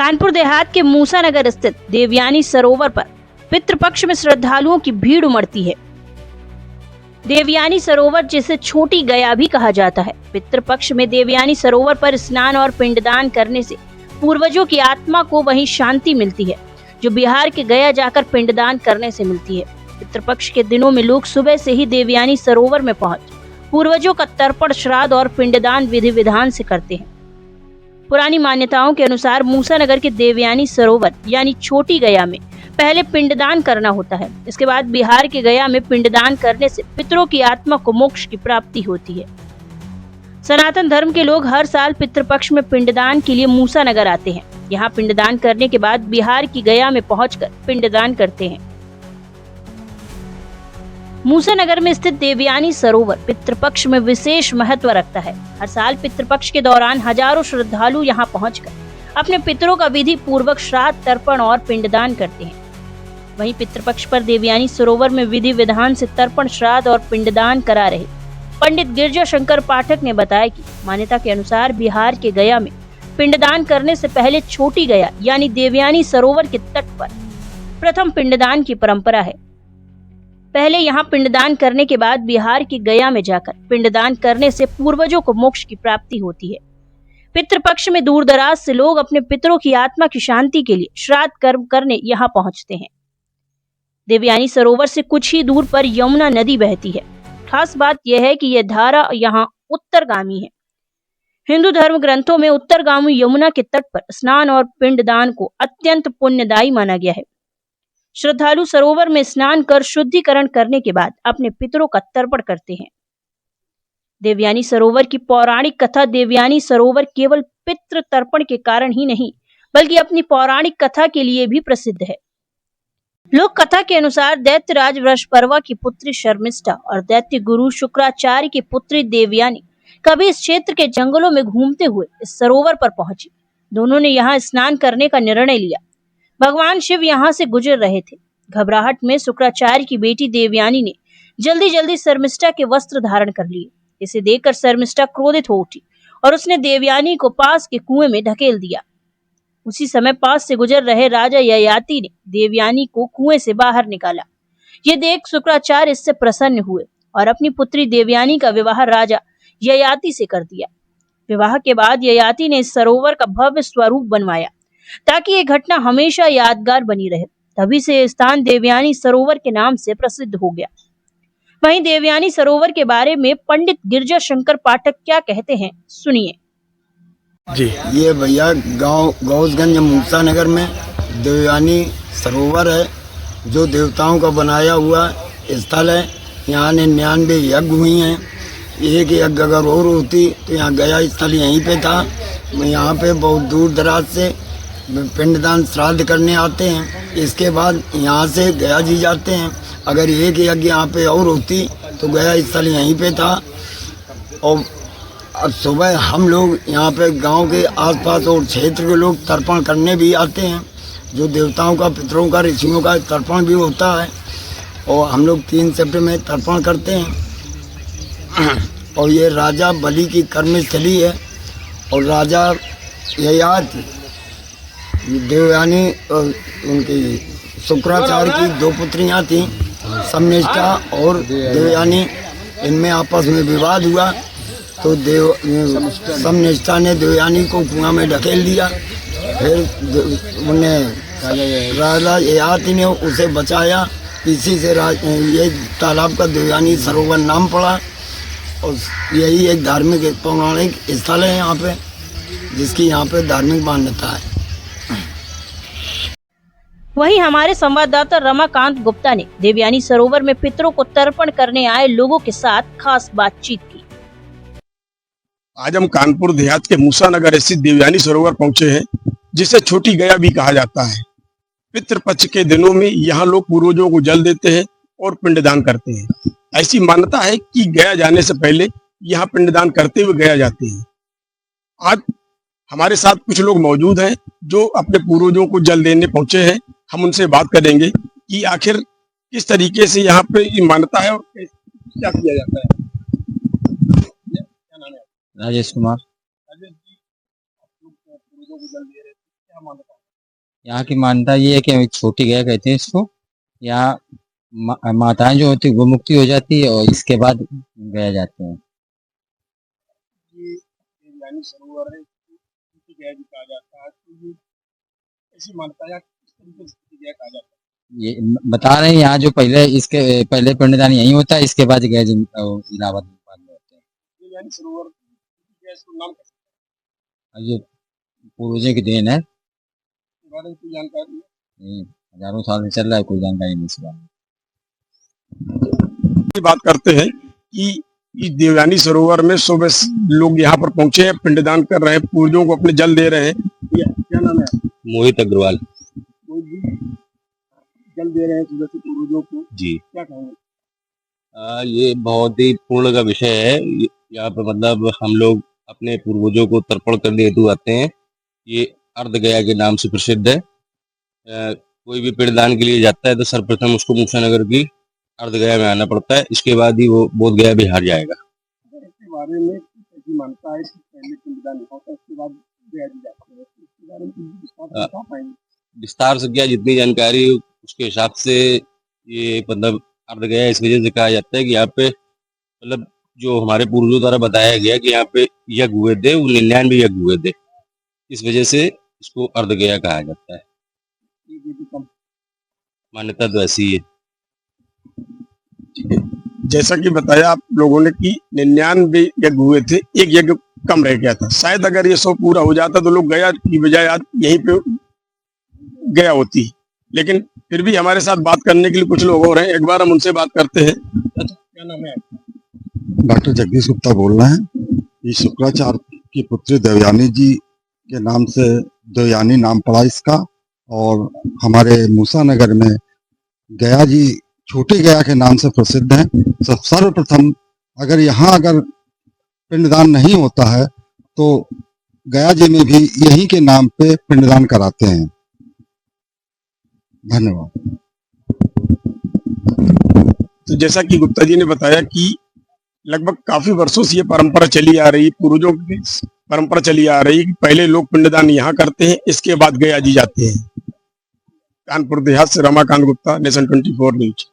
कानपुर देहात के मूसा नगर स्थित देवयानी सरोवर पर पितृपक्ष में श्रद्धालुओं की भीड़ उमड़ती है। देवयानी सरोवर जिसे छोटी गया भी कहा जाता है। पितृपक्ष में देवयानी सरोवर पर स्नान और पिंडदान करने से पूर्वजों की आत्मा को वहीं शांति मिलती है, जो बिहार के गया जाकर पिंडदान करने से मिलती है। पितृपक्ष के दिनों में लोग सुबह से ही देवयानी सरोवर में पहुंच पूर्वजों का तर्पण, श्राद्ध और पिंडदान विधि विधान से करते हैं। पुरानी मान्यताओं के अनुसार मूसा नगर के देवयानी सरोवर यानी छोटी गया में पहले पिंडदान करना होता है। इसके बाद बिहार के गया में पिंडदान करने से पितरों की आत्मा को मोक्ष की प्राप्ति होती है। सनातन धर्म के लोग हर साल पितृपक्ष में पिंडदान के लिए मूसा नगर आते हैं। यहाँ पिंडदान करने के बाद बिहार की गया में पहुंचकर पिंडदान करते हैं। मूसा नगर में स्थित देवयानी सरोवर पितृपक्ष में विशेष महत्व रखता है। हर साल पितृपक्ष के दौरान हजारों श्रद्धालु यहाँ पहुंचकर अपने पितरों का विधि पूर्वक श्राद्ध, तर्पण और पिंडदान करते हैं। वहीं पितृपक्ष पर देवयानी सरोवर में विधि विधान से तर्पण, श्राद्ध और पिंडदान करा रहे पंडित गिरजा शंकर पाठक ने बताया कि मान्यता के अनुसार बिहार के गया में पिंडदान करने से पहले छोटी गया यानी देवयानी सरोवर के तट पर प्रथम पिंडदान की परंपरा है। पहले यहाँ पिंडदान करने के बाद बिहार की गया में जाकर पिंडदान करने से पूर्वजों को मोक्ष की प्राप्ति होती है। पितृपक्ष में दूर दराज से लोग अपने पितरों की आत्मा की शांति के लिए श्राद्ध कर्म करने यहाँ पहुंचते हैं। देवयानी सरोवर से कुछ ही दूर पर यमुना नदी बहती है। खास बात यह है कि यह धारा यहाँ उत्तरगामी है। हिंदू धर्म ग्रंथों में उत्तरगामी यमुना के तट पर स्नान और पिंडदान को अत्यंत पुण्यदायी माना गया है। श्रद्धालु सरोवर में स्नान कर शुद्धिकरण करने के बाद अपने पितरों का तर्पण करते हैं। देवयानी सरोवर की पौराणिक कथा देवयानी सरोवर केवल पितृ तर्पण के कारण ही नहीं, बल्कि अपनी पौराणिक कथा के लिए भी प्रसिद्ध है। लोक कथा के अनुसार दैत्यराज वृषपर्वा की पुत्री शर्मिष्ठा और दैत्य गुरु शुक्राचार्य की पुत्री देवयानी कभी इस क्षेत्र के जंगलों में घूमते हुए इस सरोवर पर पहुंची। दोनों ने यहाँ स्नान करने का निर्णय लिया। भगवान शिव यहाँ से गुजर रहे थे। घबराहट में शुक्राचार्य की बेटी देवयानी ने जल्दी जल्दी शर्मिष्ठा के वस्त्र धारण कर लिए। इसे देखकर शर्मिष्ठा क्रोधित हो उठी और उसने देवयानी को पास के कुएं में ढकेल दिया। उसी समय पास से गुजर रहे राजा ययाति ने देवयानी को कुएं से बाहर निकाला। ये देख शुक्राचार्य इससे प्रसन्न हुए और अपनी पुत्री देवयानी का विवाह राजा ययाति से कर दिया। विवाह के बाद ययाति ने इस सरोवर का भव्य स्वरूप बनवाया ताकि ये घटना हमेशा यादगार बनी रहे। तभी से यह स्थान देवयानी सरोवर के नाम से प्रसिद्ध हो गया। वहीं देवयानी सरोवर के बारे में पंडित गिरजा शंकर पाठक क्या कहते हैं, सुनिए जी। ये भैया गांव गौसगंज मूसा नगर में देवयानी सरोवर है, जो देवताओं का बनाया हुआ स्थल है। यहाँ 99 यज्ञ हुई हैं। एक यज्ञ अगर और होती तो यहाँ गया स्थल यहीं पे था। यहाँ पे बहुत दूर दराज से पिंडदान श्राद्ध करने आते हैं। इसके बाद यहाँ से गया जी जाते हैं। अगर एक यज्ञ यहाँ पे और होती तो गया स्थल यहीं पे था। और अब सुबह हम लोग यहाँ पे गांव के आसपास और क्षेत्र के लोग तर्पण करने भी आते हैं, जो देवताओं का, पितरों का, ऋषियों का तर्पण भी होता है। और हम लोग 3 शिफ्ट में तर्पण करते हैं। और ये राजा बलि की कर्मस्थली है। और राजा ययाति देवयानी उनकी शुक्राचार्य की 2 पुत्रियां थीं, शर्मिष्ठा और देवयानी। इनमें आपस में विवाद हुआ तो शर्मिष्ठा ने देवयानी को कुआं में ढकेल दिया। फिर उन्हें राजा ययाति ने उसे बचाया। इसी से ये तालाब का देवयानी सरोवर नाम पड़ा। और यही एक धार्मिक पौराणिक स्थल है यहाँ पे, जिसकी यहाँ पे धार्मिक मान्यता है। वहीं हमारे संवाददाता रमाकांत गुप्ता ने देवयानी सरोवर में पितरों को तर्पण करने आए लोगों के साथ खास बातचीत की। आज हम कानपुर देहात के मूसा नगर स्थित देवयानी सरोवर पहुंचे हैं, जिसे छोटी गया भी कहा जाता है। पितृपक्ष के दिनों में यहाँ लोग पूर्वजों को जल देते हैं और पिंडदान करते हैं। ऐसी मान्यता है कि गया जाने से पहले यहाँ पिंडदान करते हुए गया जाते हैं। आज हमारे साथ कुछ लोग मौजूद हैं जो अपने पूर्वजों को जल देने पहुंचे हैं। हम उनसे बात करेंगे कि आखिर किस तरीके से यहाँ पे ये मान्यता है और क्या किया जाता है। क्या नाम है? राजेश कुमार। राजेश जी, आप लोग पूर्वजों को जल दे रहे थे, क्या मान्यता है? यहाँ की मान्यता ये है कि छोटी गया कहते हैं इसको। यहाँ माताएं जो होती है वो मुक्ति हो जाती है और इसके बाद गया जाते हैं। ये देवयानी सरोवर है, छोटी गया भी कहा जाता है, तो ये ऐसी मान्यता है, किस तरीके से छोटी गया कहा जाता है? ये बता रहे हैं यहाँ जो पहले इसके पहले पिंडदान यहीं होता है, इसके बाद गया इलाहाबाद में होते हैं। देवयानी सरोवर छोटी गया, इसका नाम कैसे और ये पूर्वजों की देन है, इसके बारे में कोई जानकारी है? ये हजारों साल से चल रहा है, कोई जानकारी नहीं इस बारे में। की बात करते हैं कि इस देवयानी सरोवर में सुबह से लोग यहाँ पर पहुंचे हैं, पिंडदान कर रहे हैं, पूर्वजों को अपने जल दे रहे हैं। क्या नाम है? मोहित अग्रवाल कोई भी जल दे रहे हैं सुबह से पूर्वजों को, जी। क्या कहेंगे? ये बहुत ही पूर्ण का विषय है। यहाँ पे मतलब हम लोग अपने पूर्वजों को तर्पण करने हेतु आते हैं। ये अर्ध गया के नाम से प्रसिद्ध है। कोई भी पिंडदान के लिए जाता है तो सर्वप्रथम उसको मूसा नगर की अर्ध गया में आना पड़ता है, इसके बाद ही वो बोध गया बिहार जाएगा। इसके बारे में ऐसी मानता है कि पहले पिंडदान होता है, इसके बाद गया जी जाते हैं, इसके बारे में कुछ विस्तार से बता पाएंगे? विस्तार से क्या, जितनी जानकारी उसके हिसाब से ये मतलब अर्ध गया इस वजह से कहा जाता है कि यहाँ पे मतलब जो हमारे पूर्वजों द्वारा बताया गया कि यहाँ पे यज्ञ हुए थे, वो 99 यज्ञ हुए थे, इस वजह से इसको अर्ध गया कहा जाता है। मान्यता तो ऐसी है। जैसा कि बताया आप लोगों ने कि 99 यज्ञ हुए थे, एक यज्ञ कम रह गया था। शायद अगर ये 100 पूरा हो जाता तो लोग गया की बजाय आज यहीं पे गया होती, लेकिन फिर भी हमारे साथ बात करने के लिए कुछ लोग और हैं, एक बार हम उनसे बात करते हैं। क्या नाम है? डॉक्टर जगदीश गुप्ता बोल रहे हैं। ये शुक्राचार्य की पुत्री देवयानी जी के नाम से देवयानी नाम पड़ा इसका, और हमारे मूसा नगर में गया जी छोटी गया के नाम से प्रसिद्ध है। सर्वप्रथम अगर अगर पिंडदान नहीं होता है तो गया जी में भी यहीं के नाम पे पिंडदान कराते हैं। धन्यवाद। तो जैसा कि गुप्ता जी ने बताया कि लगभग काफी वर्षों से ये परंपरा चली आ रही, पूर्वजों की परंपरा चली आ रही कि पहले लोग पिंडदान यहाँ करते हैं, इसके बाद गया जी जाते हैं। कानपुर देहात से रमाकांत गुप्ता, नेशन 24 न्यूज।